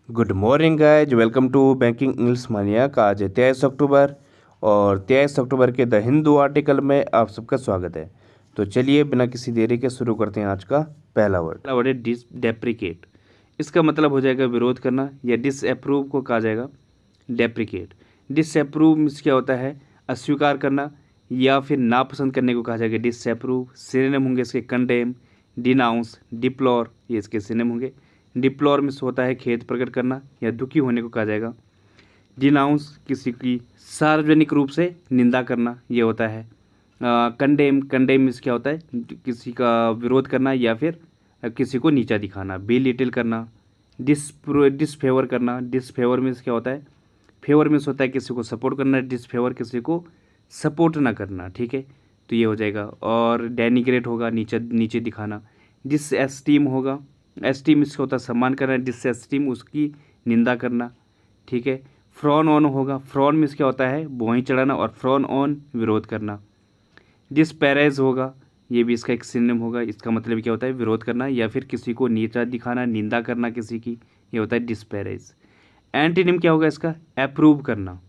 Good morning guys, welcome to banking English mania का आज है 23 अक्टूबर और 23 अक्टूबर के द हिंदू आर्टिकल में आप सबका स्वागत है। तो चलिए बिना किसी देरी के शुरू करते हैं आज का पहला वर्ड है डेप्रिकेट। इसका मतलब हो जाएगा विरोध करना या डिसअप्रूव को कहा जाएगा डेप्रिकेट। डिसअप्रूव मीन्स क्या होता है? अस्वीकार करना या फिर नापसंद करने को कहा जाएगा डिसअप्रूव। सिनोनिम होंगे इसके कंडेम, डिनाउंस, डिप्लोर, ये इसके सिनोनिम होंगे। डिप्लोर मीन्स होता है खेद प्रकट करना या दुखी होने को कहा जाएगा। डिनाउंस किसी की सार्वजनिक रूप से निंदा करना, ये होता है। कंडेम मीन्स क्या होता है? किसी का विरोध करना या फिर किसी को नीचा दिखाना। बेलिटिल करना। डिसफेवर करना। डिसफेवर मीन्स क्या होता है? फेवर मीन्स होता है किसी को सपोर्ट करना, डिसफेवर किसी को सपोर्ट ना करना। ठीक है, तो ये हो जाएगा। और डेनिग्रेट होगा नीचे दिखाना। डिसएस्टीम होगा। एस्टीम इसका होता है सम्मान करना, डिसएस्टीम उसकी निंदा करना। ठीक है, फ्रॉन ऑन होगा। फ्रॉन मीन्स क्या होता है? भौहें चढ़ाना, और फ्रॉन ऑन विरोध करना। डिस्पैरेज होगा, ये भी इसका एक सिनोनिम होगा। इसका मतलब क्या होता है? विरोध करना या फिर किसी को नीचा दिखाना, निंदा करना किसी की, ये होता है डिस्पैरेज। एंटीनिम क्या होगा इसका? अप्रूव करना,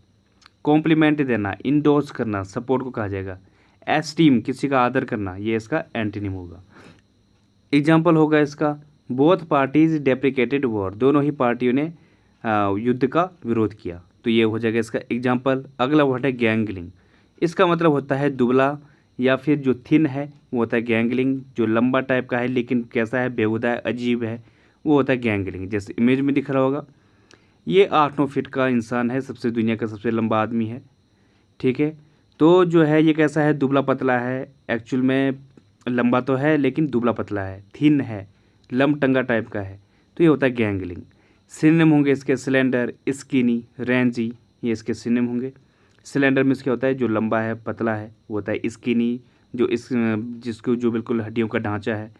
कॉम्प्लीमेंट देना, इंडोर्स करना, सपोर्ट को कहा जाएगा। एस्टीम किसी का आदर करना, ये इसका एंटीनिम होगा। एग्जाम्पल होगा इसका बोथ पार्टीज डेप्रिकेटेड वॉर, दोनों ही पार्टियों ने युद्ध का विरोध किया, तो ये हो जाएगा इसका एग्जाम्पल। अगला वर्ड है गैंगलिंग। इसका मतलब होता है दुबला या फिर जो थिन है वो होता है गैंगलिंग। जो लंबा टाइप का है लेकिन कैसा है? बेहुदा है, अजीब है, वो होता है गैंगलिंग। जैसे इमेज में दिख रहा होगा, ये 8-9 फीट का इंसान है, सबसे दुनिया का सबसे लंबा आदमी है। ठीक है, तो जो है ये कैसा है? दुबला पतला है। एक्चुअल में लंबा तो है लेकिन दुबला पतला है, थिन है, लमटंगा टाइप का है, तो ये होता है गैंगलिंग। सिनोनिम होंगे इसके स्लेंडर, स्किनी, रेंजी, ये इसके सिनोनिम होंगे। स्लेंडर मीन्स क्या होता है? जो लंबा है, पतला है, वो होता है स्किनी। जिसको जो बिल्कुल हड्डियों का ढांचा है,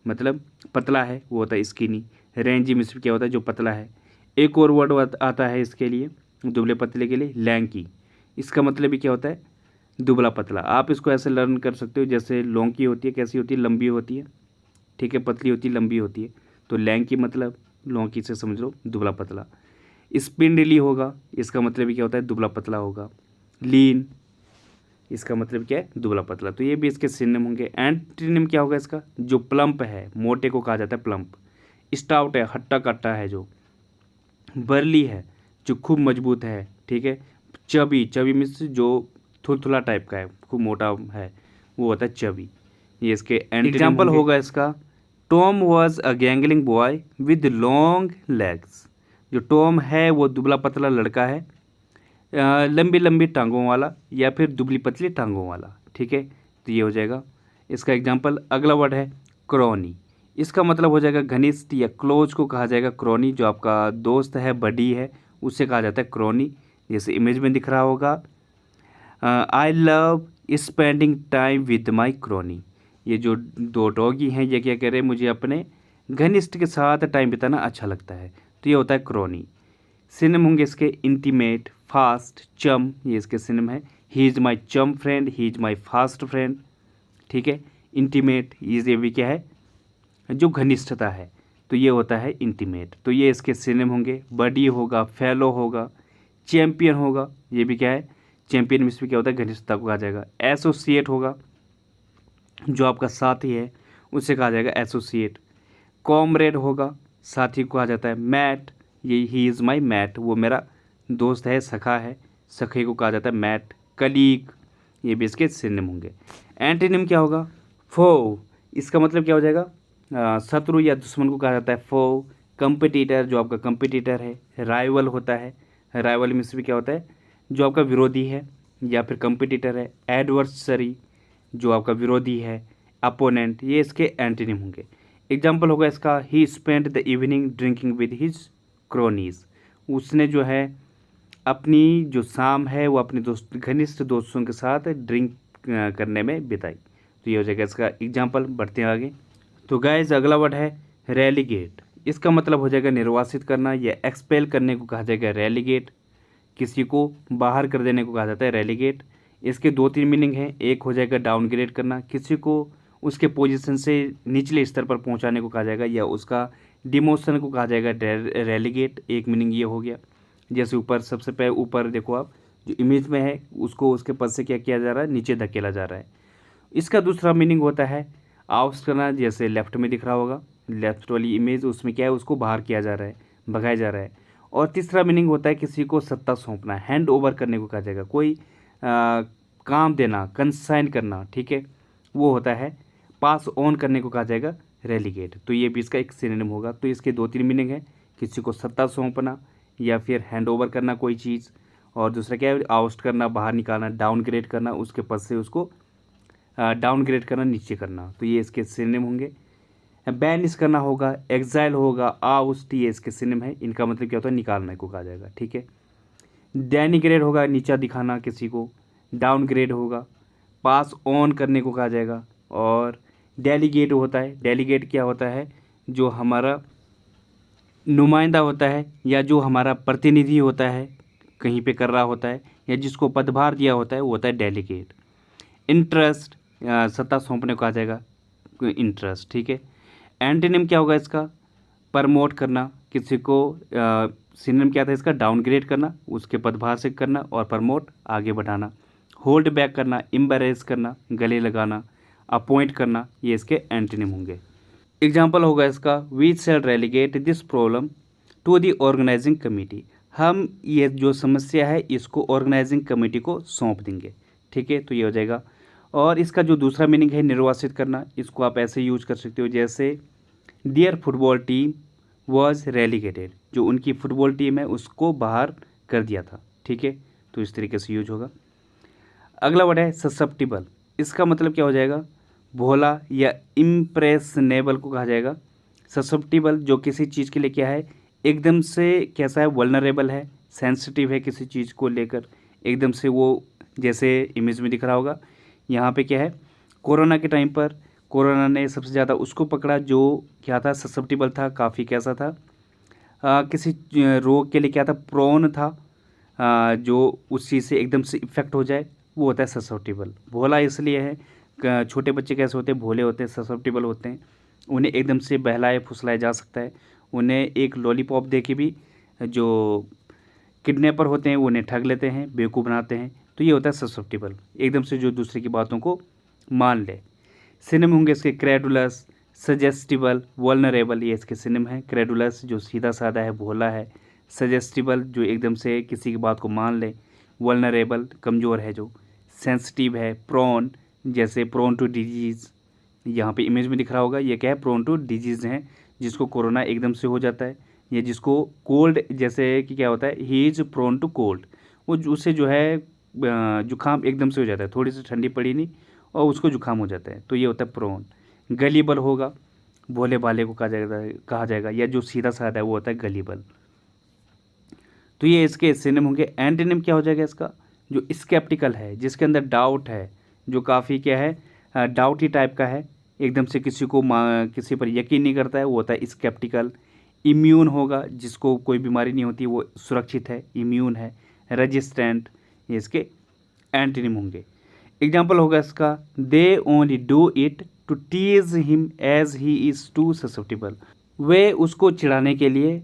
मतलब पतला है, वो होता है स्किनी। रेंजी मीन्स क्या होता है? जो पतला है। एक और वर्ड आता है इसके लिए, दुबले पतले के लिए, लैंकी। इसका मतलब भी क्या होता है? दुबला पतला। आप इसको ऐसे लर्न कर सकते हो जैसे लौंकी होती है, कैसी होती है? लंबी होती है। ठीक है, पतली होती है, लंबी होती है। तो लैंकी मतलब लौंकी से समझ लो दुबला पतला। स्पिंडली होगा, इसका मतलब भी क्या होता है? दुबला पतला होगा। लीन, इसका मतलब क्या है? दुबला पतला। तो ये भी इसके सिनोनिम होंगे। एंटीनिम क्या होगा इसका? जो प्लम्प है, मोटे को कहा जाता है प्लम्प। स्टाउट है, हट्टा कट्टा है जो। बर्ली है, जो खूब मजबूत है। ठीक है, चबी मीन्स जो थुलथुला टाइप का है, खूब मोटा है, वो होता है चबी। ये इसके एग्जाम्पल होगा इसका। Tom was a gangling boy with long legs. जो टॉम है वो दुबला पतला लड़का है, लंबी लंबी टांगों वाला या फिर दुबली पतली टांगों वाला। ठीक है, तो ये हो जाएगा इसका एग्जाम्पल। अगला वर्ड है क्रोनी। इसका मतलब हो जाएगा घनिष्ठ या क्लोज को कहा जाएगा क्रोनी। जो आपका दोस्त है, बडी है, उससे कहा जाता है क्रोनी। जैसे इमेज में दिख रहा होगा, I love spending time with my crony. ये जो दो डॉगी हैं ये क्या कह रहे हैं? मुझे अपने घनिष्ठ के साथ टाइम बिताना अच्छा लगता है, तो ये होता है क्रोनी। सिनम होंगे इसके इंटीमेट, फास्ट, चम, ये इसके सिनम है। ही इज़ माई चम friend, he is my fast friend. ठीक है, इंटीमेट ये भी क्या है? जो घनिष्ठता है, तो ये होता है इंटीमेट। तो ये इसके सिनम होंगे। बडी होगा, फेलो होगा, चैम्पियन होगा, ये भी क्या है? चैंपियन मीन्स भी क्या होता है? घनिष्ठता को कहा जाएगा। एसोसिएट होगा, जो आपका साथी है, उसे कहा जाएगा एसोसिएट। कॉमरेड होगा, साथी को कहा जाता है मैट। ये ही इज़ माई मैट, वो मेरा दोस्त है, सखा है, सखे को कहा जाता है मैट। कलीग, ये भी इसके सिनोनिम होंगे। एंटीनिम क्या होगा? फो। इसका मतलब क्या हो जाएगा? शत्रु या दुश्मन को कहा जाता है फो। कंपिटिटर, जो आपका कंपिटिटर है। राइवल होता है, राइवल मीन्स भी क्या होता है? जो आपका विरोधी है या फिर कंपिटिटर है। एडवर्सरी, जो आपका विरोधी है। अपोनेंट, ये इसके एंटीनिम होंगे। एग्जाम्पल होगा इसका, he spend the evening drinking with his cronies. उसने जो है अपनी जो शाम है वो अपने दोस्त, घनिष्ठ दोस्तों के साथ ड्रिंक करने में बिताई। तो ये हो जाएगा इसका एग्जाम्पल। बढ़ते हैं आगे। तो गाइज अगला वर्ड है रेलीगेट। इसका मतलब हो जाएगा निर्वासित करना या एक्सपेल करने को कहा जाएगा रेलीगेट। किसी को बाहर कर देने को कहा जाता है रेलीगेट। इसके 2-3 मीनिंग हैं। एक हो जाएगा डाउनग्रेड करना, किसी को उसके पोजीशन से निचले स्तर पर पहुंचाने को कहा जाएगा या उसका डिमोशन को कहा जाएगा रेलीगेट, एक मीनिंग ये हो गया। जैसे ऊपर सबसे पहले ऊपर देखो आप, जो इमेज में है उसको उसके पद से क्या किया जा रहा है, नीचे धकेला जा रहा है। इसका दूसरा मीनिंग होता है आउट करना, जैसे लेफ्ट में दिख रहा होगा, लेफ्ट वाली इमेज, उसमें क्या है, उसको बाहर किया जा रहा है, भगाया जा रहा है। और तीसरा मीनिंग होता है किसी को सत्ता सौंपना, हैंड ओवर करने को कहा जाएगा, कोई काम देना, कंसाइन करना, ठीक है, वो होता है। पास ऑन करने को कहा जाएगा रेलीगेट। तो ये भी इसका एक सिनोनिम होगा। तो इसके 2-3 मीनिंग है, किसी को सत्ता सौंपना या फिर हैंड ओवर करना कोई चीज़, और दूसरा क्या है, आउस्ट करना, बाहर निकालना, डाउनग्रेड करना, उसके पद से उसको डाउनग्रेड करना, नीचे करना। तो ये इसके सिनोनिम होंगे। बैनिश करना होगा, एग्जाइल होगा, आउस्ट, ये इसके सिनोनिम है। इनका मतलब क्या होता है, निकालने को कहा जाएगा, ठीक है। डेनिग्रेड होगा, नीचा दिखाना किसी को, डाउनग्रेड होगा, पास ऑन करने को कहा जाएगा। और डेलीगेट होता है, डेलीगेट क्या होता है, जो हमारा नुमाइंदा होता है या जो हमारा प्रतिनिधि होता है, कहीं पे कर रहा होता है, या जिसको पदभार दिया होता है, वो होता है डेलीगेट। इंटरेस्ट, सत्ता सौंपने को कहा जाएगा इंटरेस्ट, ठीक है। एंटोनिम क्या होगा इसका, प्रमोट करना, किसी को सिनोनिम क्या था इसका, डाउनग्रेड करना, उसके पदभार से करना, और प्रमोट आगे बढ़ाना। होल्ड बैक करना, एम्बैरेस करना, गले लगाना, अपॉइंट करना, ये इसके एंटोनिम होंगे। एग्जाम्पल होगा इसका, we shall relegate this problem to the organising committee. हम ये जो समस्या है इसको ऑर्गेनाइजिंग कमेटी को सौंप देंगे, ठीक है। तो ये हो जाएगा। और इसका जो दूसरा मीनिंग है, निर्वासित करना, इसको आप ऐसे यूज कर सकते हो, जैसे their football team was relegated, जो उनकी फुटबॉल टीम है उसको बाहर कर दिया था, ठीक है। तो इस तरीके से यूज होगा। अगला वर्ड है ससेप्टिबल। इसका मतलब क्या हो जाएगा, भोला या इम्प्रेशनेबल को कहा जाएगा। ससेप्टिबल जो किसी चीज़ के लिए क्या है, एकदम से कैसा है, वल्नरेबल है, सेंसिटिव है किसी चीज़ को लेकर, एकदम से वो, जैसे इमेज में दिख रहा होगा, यहाँ पे क्या है, कोरोना के टाइम पर कोरोना ने सबसे ज़्यादा उसको पकड़ा जो क्या था, ससेप्टिबल था, काफ़ी कैसा था, किसी रोग के लिए क्या था, प्रोन था, जो उस चीज़ से एकदम से इफेक्ट हो जाए, वो होता है ससेप्टिबल। भोला इसलिए है, छोटे बच्चे कैसे होते हैं, भोले होते हैं, ससेप्टिबल होते हैं, उन्हें एकदम से बहलाए फुसलाया जा सकता है। उन्हें एक लॉलीपॉप दे के भी जो किडनैपर होते हैं वो उन्हें ठग लेते हैं, बेवकूफ़ बनाते हैं। तो ये होता है ससेप्टिबल, एकदम से जो दूसरे की बातों को मान ले। सिनम होंगे इसके क्रेडुलस, सजेस्टिबल, वल्नरेबल, ये इसके सिनम है। क्रेडुलस जो सीधा साधा है, भोला है। सजेस्टिबल जो एकदम से किसी की बात को मान ले। वल्नरेबल कमज़ोर है जो। सेंसिटिव है। प्रोन, जैसे प्रोन टू डिजीज़, यहाँ पे इमेज में दिख रहा होगा, ये क्या है, प्रोन टू डिजीज़ है, जिसको कोरोना एकदम से हो जाता है, या जिसको कोल्ड, जैसे कि क्या होता है, he is prone to cold, वो उससे जो है जुकाम एकदम से हो जाता है, थोड़ी सी ठंडी पड़ी नहीं और उसको जुकाम हो जाता है। तो ये होता है प्रोन। गलीबल होगा, भोले भाले को कहा जाएगा, या जो सीधा साधा है वो होता है गलीबल। तो ये इसके सिनोनिम होंगे। एंटोनिम क्या हो जाएगा इसका, जो स्केप्टिकल है, जिसके अंदर डाउट है, जो काफ़ी क्या है, डाउटी टाइप का है, एकदम से किसी पर यकीन नहीं करता है, वो होता है स्केप्टिकल। इम्यून होगा, जिसको कोई बीमारी नहीं होती, वो सुरक्षित है, इम्यून है। रेजिस्टेंट, ये इसके एंटोनिम होंगे। एग्जाम्पल होगा इसका, they only do it to tease him as he is too susceptible. वे उसको चिढ़ाने के लिए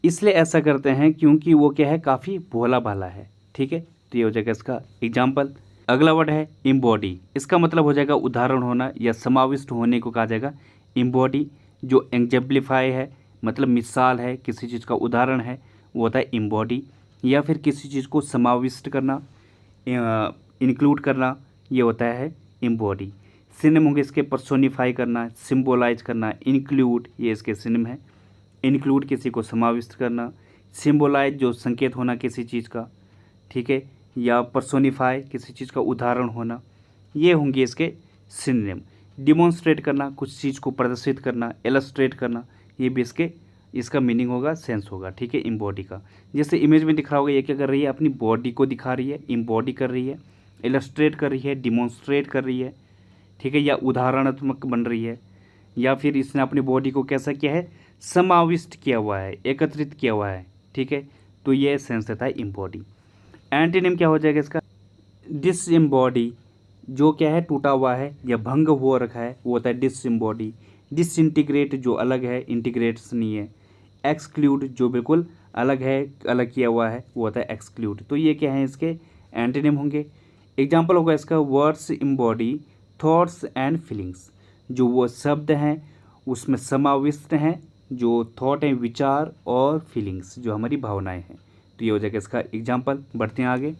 इसलिए ऐसा करते हैं क्योंकि वो क्या है, काफ़ी भोला भाला है, ठीक है। तो ये हो जाएगा इसका एग्जाम्पल। अगला वर्ड है इम्बॉडी। इसका मतलब हो जाएगा उदाहरण होना या समाविष्ट होने को कहा जाएगा इम्बॉडी। जो एग्जाम्पलीफाई है, मतलब मिसाल है, किसी चीज़ का उदाहरण है, वो होता है इम्बॉडी। या फिर किसी चीज़ को समाविष्ट करना, इंक्लूड करना, ये होता है इम्बॉडी। सिनम होंगे इसके, पर्सोनिफाई करना, सिम्बोलाइज करना, इंक्लूड, ये इसके सिनम है। इंक्लूड किसी को समाविष्ट करना, सिम्बोलाइज जो संकेत होना किसी चीज़ का, ठीक है, या पर्सोनिफाई किसी चीज़ का उदाहरण होना, ये होंगे इसके सिनोनिम। डिमॉन्स्ट्रेट करना, कुछ चीज़ को प्रदर्शित करना, इलस्ट्रेट करना, ये भी इसका मीनिंग होगा, सेंस होगा, ठीक है, इम्बॉडी का। जैसे इमेज में दिख रहा होगा, ये क्या कर रही है, अपनी बॉडी को दिखा रही है, इम्बॉडी कर रही है, इलस्ट्रेट कर रही है, डिमॉन्स्ट्रेट कर रही है, ठीक है, या उदाहरणात्मक बन रही है, या फिर इसने अपनी बॉडी को कैसा किया है, समाविष्ट किया हुआ है, एकत्रित किया हुआ है, ठीक है। तो ये सेंस देता है इम्बॉडी। एंटीनिम क्या हो जाएगा इसका, डिसएम्बॉडी, जो क्या है, टूटा हुआ है या भंग हो रखा है, वो होता है डिसएम्बॉडी। डिसइंटीग्रेट जो अलग है, इंटीग्रेट्स नहीं है। एक्सक्लूड जो बिल्कुल अलग है, अलग किया हुआ है, वो होता है एक्सक्लूड। तो ये क्या है, इसके एंटोनिम होंगे। एग्जाम्पल होगा इसका, words embody thoughts and feelings. जो वो शब्द हैं उसमें समाविष्ट हैं जो थॉट हैं, विचार, और फीलिंग्स जो हमारी भावनाएं हैं। तो ये हो जाएगा इसका एग्जाम्पल। बढ़ते हैं आगे।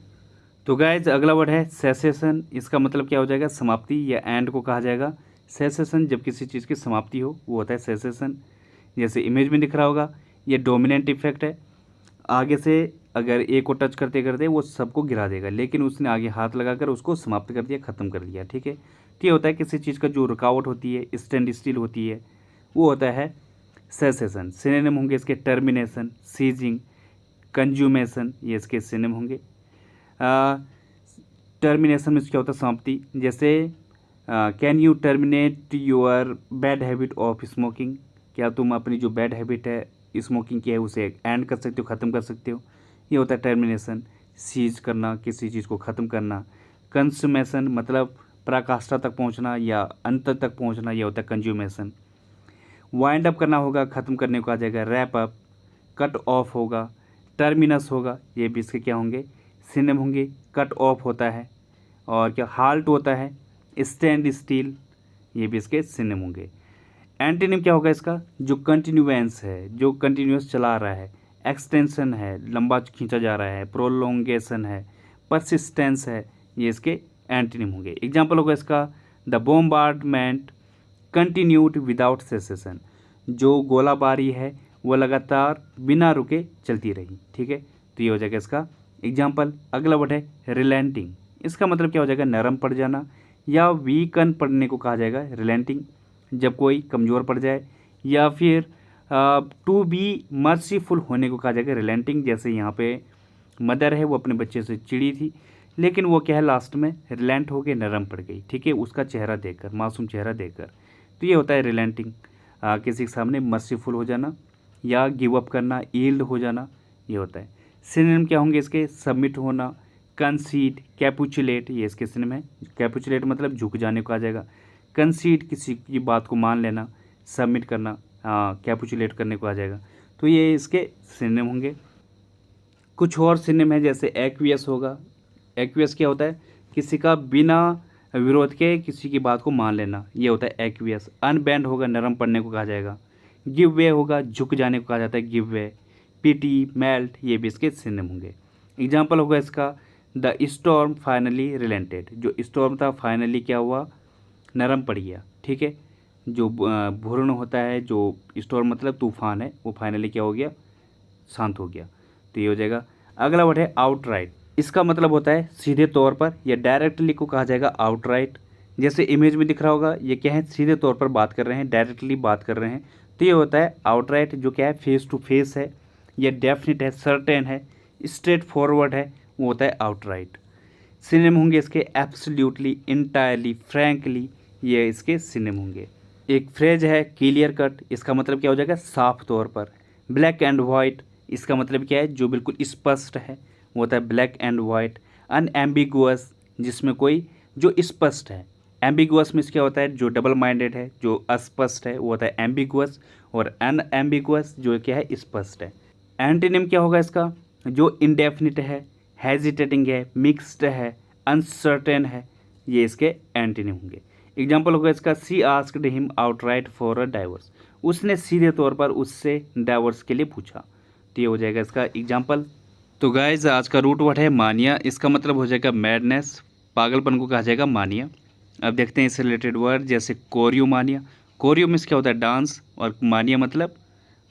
तो गाइज अगला वर्ड है सेसेशन। इसका मतलब क्या हो जाएगा, समाप्ति या एंड को कहा जाएगा सेसेशन। जब किसी चीज़ की समाप्ति हो वो होता है सेसेशन। जैसे इमेज में दिख रहा होगा, ये डोमिनेंट इफेक्ट है। आगे से अगर ए को टच करते करते वो सबको गिरा देगा, लेकिन उसने आगे हाथ लगाकर उसको समाप्त कर दिया, ख़त्म कर दिया। ठीक है, तो ये होता है किसी चीज़ का जो रुकावट होती है, स्टैंड स्टिल होती है, वो होता है सेसेशन। सिनोनिम होंगे इसके टर्मिनेशन, सीजिंग, कंज्यूमेशन, ये इसके सिनोनिम होंगे। टर्मिनेशन में क्या होता है, समाप्ति। जैसे can you terminate your bad habit of smoking. क्या तुम अपनी जो बैड हैबिट है स्मोकिंग की है उसे एंड कर सकते हो, ख़त्म कर सकते हो। ये होता है टर्मिनेशन। सीज करना, किसी चीज़ को ख़त्म करना। कंज्यूमेशन मतलब पराकाष्ठा तक पहुंचना या अंत तक पहुंचना, ये होता है कंज्यूमेशन। वाइंड अप करना होगा, ख़त्म करने को आ जाएगा रैप अप। कट ऑफ होगा, टर्मिनस होगा, ये भी इसके क्या होंगे, सिनोनिम होंगे। कट ऑफ होता है, और क्या हाल्ट होता है, स्टैंड स्टिल, ये भी इसके सिनोनिम होंगे। एंटोनिम क्या होगा इसका, जो कंटिन्यूएंस है, जो कंटिन्यूस चला रहा है। एक्सटेंशन है, लंबा खींचा जा रहा है। प्रोलोंगेशन है, परसिस्टेंस है, ये इसके एंटोनिम होंगे। एग्जाम्पल होगा इसका, the bombardment continued without cessation. जो गोलाबारी है वो लगातार बिना रुके चलती रही। ठीक है, तो ये हो जाएगा इसका एग्जाम्पल। अगला वर्ड है रिलेंटिंग। इसका मतलब क्या हो जाएगा, नरम पड़ जाना या वीकन पड़ने को कहा जाएगा रिलेंटिंग। जब कोई कमज़ोर पड़ जाए, या फिर टू बी मर्सीफुल होने को कहा जाएगा रिलेंटिंग। जैसे यहाँ पे मदर है, वो अपने बच्चे से चिड़ी थी, लेकिन वो क्या है लास्ट में रिलेंट हो के नरम पड़ गई। ठीक है, उसका चेहरा देखकर, मासूम चेहरा देखकर। तो ये होता है रिलेंटिंग। किसी के सामने मर्सीफुल हो जाना या गिव अप करना, यील्ड हो जाना, ये होता है। सिनोनिम क्या होंगे इसके, सबमिट होना, कंसीड, कैपुचुलेट, ये इसके सिनोनिम है। कैपुचुलेट मतलब झुक जाने को आ जाएगा। कंसीड किसी की बात को मान लेना, सबमिट करना, कैपुचुलेट करने को आ जाएगा। तो ये इसके सिनोनिम होंगे। कुछ और सिनोनिम है, जैसे एक्वियस होगा। एक्वियस क्या होता है, किसी का बिना विरोध के किसी की बात को मान लेना, ये होता है एक्वियस। अनबेंड होगा, नरम पड़ने को कहा जाएगा। गिव वे होगा, झुक जाने को कहा जाता है गिव वे। पीटी, मेल्ट, ये भी इसके सिनोनिम होंगे। एग्जाम्पल होगा इसका, द स्टॉर्म फाइनली रिलेंटेड। जो स्टॉर्म था फाइनली क्या हुआ, नरम पड़ गया। ठीक है, जो भूर्ण होता है, जो स्टॉर्म मतलब तूफान है, वो फाइनली क्या हो गया, शांत हो गया। तो ये हो जाएगा। अगला वर्ड है आउटराइट। इसका मतलब होता है सीधे तौर पर या डायरेक्टली को कहा जाएगा आउटराइट। जैसे इमेज में दिख रहा होगा, ये क्या है, सीधे तौर पर बात कर रहे हैं, डायरेक्टली बात कर रहे हैं। तो ये होता है आउटराइट, जो क्या है फेस टू फेस है, या डेफिनेट है, सर्टेन है, स्ट्रेट फॉरवर्ड है, वो होता है आउटराइट। सिनोनिम होंगे इसके एब्सोल्युटली, इंटायरली, फ्रैंकली, ये इसके सिनोनिम होंगे। एक फ्रेज है क्लियर कट। इसका मतलब क्या हो जाएगा, साफ तौर पर। ब्लैक एंड वाइट, इसका मतलब क्या है, जो बिल्कुल स्पष्ट है, वो होता है ब्लैक एंड वाइट। अनएम्बिगुअस, जिसमें कोई जो स्पष्ट है। एम्बिगुअस में क्या होता है, जो डबल माइंडेड है, जो अस्पष्ट है, वो होता है एम्बिगुअस। और अनएम्बिगुअस जो क्या है, स्पष्ट है। एंटीनिम क्या होगा इसका, जो इंडेफिनिट है, हेजिटेटिंग है, मिक्स्ड है, अनसर्टेन है, ये इसके एंटीनिम होंगे। एग्जाम्पल होगा इसका, she asked him outright for a divorce. उसने सीधे तौर पर उससे डाइवोर्स के लिए पूछा। तो ये हो जाएगा इसका एग्जाम्पल। तो गाइज आज का रूट वर्ड है मानिया। इसका मतलब हो जाएगा मैडनेस, पागलपन को कहा जाएगा मानिया। अब देखते हैं इससे रिलेटेड वर्ड, जैसे कोरियो मानिया। कोरियो मीन्स क्या होता है, डांस, और मानिया मतलब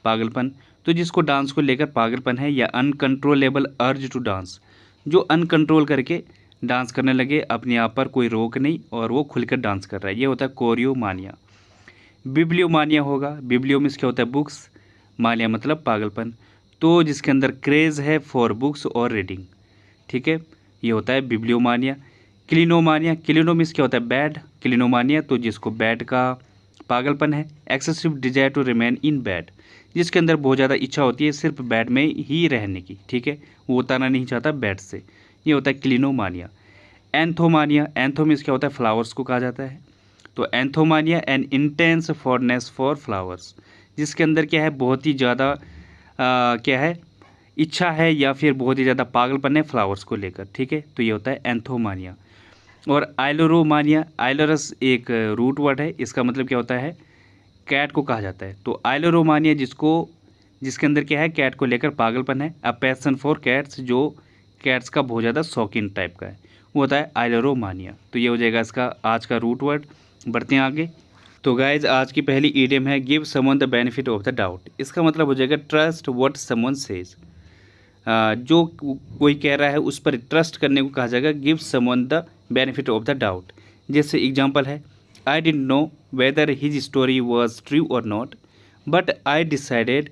पागलपन। तो जिसको डांस को लेकर पागलपन है, या अनकंट्रोलेबल अर्ज टू डांस, जो अनकंट्रोल करके डांस करने लगे, अपने आप पर कोई रोक नहीं और वो खुलकर डांस कर रहा है, ये होता है कोरियो मानिया। बिब्लियो मानिया होगा। बिब्लियो मीन्स क्या होता है, बुक्स, मानिया मतलब पागलपन। तो जिसके अंदर क्रेज़ है फॉर बुक्स और रीडिंग। ठीक है, ये होता है बिब्लियोमानिया। क्लिनोमानिया, क्लिनो मीन्स क्या होता है, बैड। क्लिनोमानिया तो जिसको बैड का पागलपन है। Excessive desire to remain in bed, जिसके अंदर बहुत ज़्यादा इच्छा होती है सिर्फ बैड में ही रहने की। ठीक है, वो उतारना नहीं चाहता बैड से, ये होता है क्लिनोमानिया। एंथोमानिया, एंथो मीन्स क्या होता है, फ्लावर्स को कहा जाता है। तो एंथोमानिया एन इंटेंस फॉरनेस फॉर फ्लावर्स, जिसके अंदर क्या है, बहुत ही ज़्यादा क्या है, इच्छा है या फिर बहुत ही ज़्यादा पागलपन है फ्लावर्स को लेकर, ठीक है। तो ये होता है एंथोमानिया। और आइलोरोमानिया, आइलोरस एक रूट वर्ड है, इसका मतलब क्या होता है, कैट को कहा जाता है। तो आइलोरोमानिया जिसके अंदर क्या है, कैट को लेकर पागलपन है। अ पैशन फॉर कैट्स, जो कैट्स का बहुत ज़्यादा शौकीन टाइप का है, वो होता है आइलोरोमानिया। तो ये हो जाएगा इसका आज का रूट वर्ड। बढ़ते हैं आगे। तो गाइज आज की पहली ईडियम है give someone the benefit of the doubt. इसका मतलब हो जाएगा ट्रस्ट व्हाट समवन सेज। जो कोई कह रहा है उस पर ट्रस्ट करने को कहा जाएगा give someone the benefit of the doubt. जैसे एग्जांपल है, I didn't know whether his story was true और not but I decided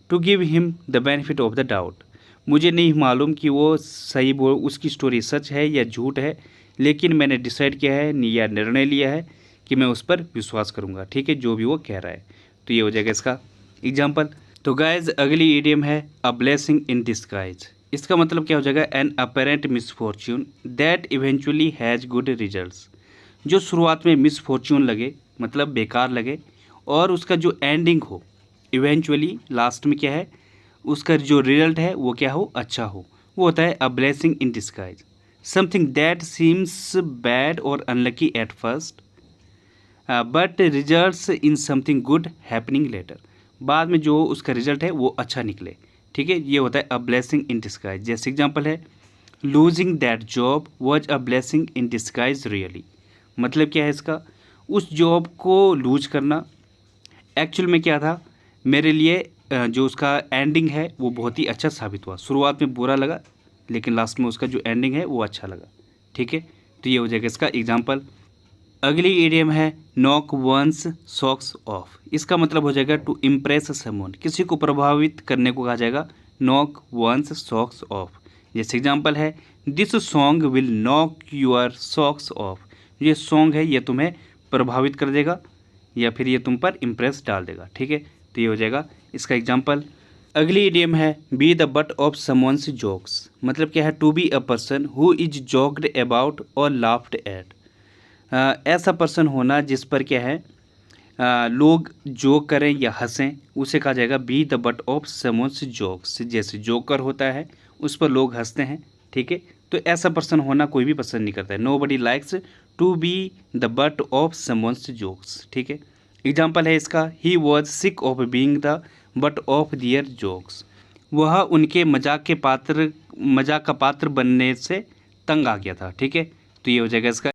to give him the benefit of the doubt. मुझे नहीं मालूम कि वो सही उसकी स्टोरी सच है या झूठ है, लेकिन मैंने डिसाइड किया है या निर्णय लिया है कि मैं उस पर विश्वास करूंगा, ठीक है, जो भी वो कह रहा है। तो ये हो जाएगा इसका एग्जाम्पल। तो गाइज अगली इडियम है अ ब्लेसिंग इन डिस्गाइज। इसका मतलब क्या हो जाएगा, an apparent misfortune that eventually has good results. जो शुरुआत में मिसफॉर्च्यून लगे, मतलब बेकार लगे, और उसका जो एंडिंग हो इवेंचुअली लास्ट में क्या है, उसका जो रिजल्ट है वो क्या हो, अच्छा हो, वो होता है a blessing in disguise. Something that seems bad और unlucky at first but results in something good happening later. बाद में जो उसका रिजल्ट है वो अच्छा निकले, ठीक है, ये होता है अ ब्लेसिंग इन डिस्गाइज। जैसे एग्जांपल है, losing that job was a blessing in disguise really. मतलब क्या है इसका, उस जॉब को लूज करना एक्चुअल में क्या था, मेरे लिए जो उसका एंडिंग है वो बहुत ही अच्छा साबित हुआ। शुरुआत में बुरा लगा लेकिन लास्ट में उसका जो एंडिंग है वो अच्छा लगा, ठीक है। तो ये हो जाएगा इसका एग्जांपल। अगली इडियम है नॉक वंस सॉक्स ऑफ। इसका मतलब हो जाएगा टू इम्प्रेस समवन, किसी को प्रभावित करने को कहा जाएगा नॉक वंस सॉक्स ऑफ। जैसे एग्जांपल है, this song will knock your socks of. ये सॉन्ग है ये तुम्हें प्रभावित कर देगा या फिर ये तुम पर इम्प्रेस डाल देगा, ठीक है। तो ये हो जाएगा इसका एग्जांपल। अगली इडियम है be the butt of someone's jokes. मतलब क्या है, to be a person who is joked about और लाफ्ड एट। ऐसा पर्सन होना जिस पर क्या है, लोग जोक करें या हंसें, उसे कहा जाएगा B the butt of someone's jokes. जैसे जोकर होता है उस पर लोग हंसते हैं, ठीक है, तो ऐसा पर्सन होना कोई भी पसंद नहीं करता है। Nobody likes to be the butt of someone's jokes, ठीक है। एग्जाम्पल है इसका, he was sick of being the butt of their jokes. वह उनके मजाक का पात्र बनने से तंग आ गया था, ठीक है। तो ये हो जाएगा इसका